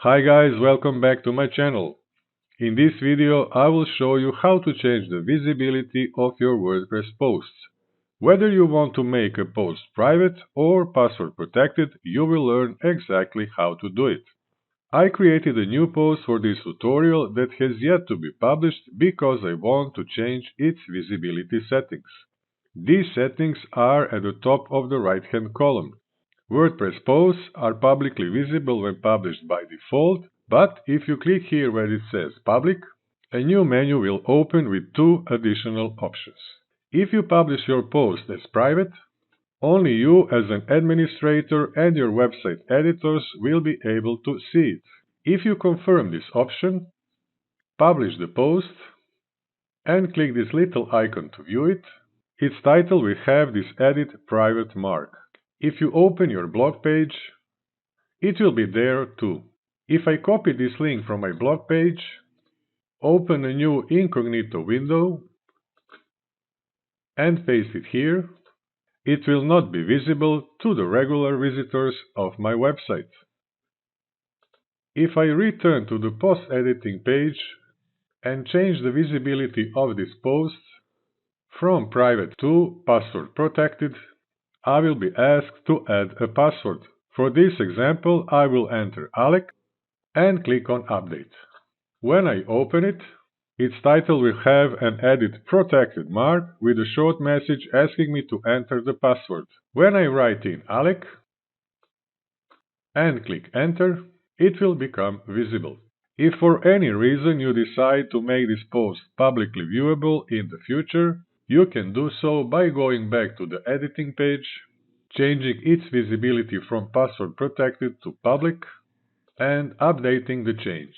Hi guys, welcome back to my channel. In this video I will show you how to change the visibility of your WordPress posts. Whether you want to make a post private or password protected, you will learn exactly how to do it. I created a new post for this tutorial that has yet to be published because I want to change its visibility settings. These settings are at the top of the right hand column. WordPress posts are publicly visible when published by default, but if you click here where it says Public, a new menu will open with two additional options. If you publish your post as private, only you as an administrator and your website editors will be able to see it. If you confirm this option, publish the post, and click this little icon to view it, its title will have this Edit Private mark. If you open your blog page, it will be there too. If I copy this link from my blog page, open a new incognito window, and paste it here, it will not be visible to the regular visitors of my website. If I return to the post editing page and change the visibility of this post from private to password protected, I will be asked to add a password. For this example, I will enter Alek and click on Update. When I open it, its title will have an Edit Protected mark with a short message asking me to enter the password. When I write in Alek and click Enter, it will become visible. If for any reason you decide to make this post publicly viewable in the future, you can do so by going back to the editing page, changing its visibility from password protected to public, and updating the change.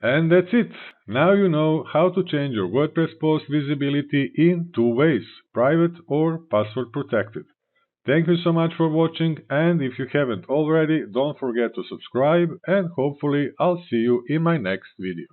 And that's it! Now you know how to change your WordPress post visibility in two ways, private or password protected. Thank you so much for watching, and if you haven't already, don't forget to subscribe, and hopefully I'll see you in my next video.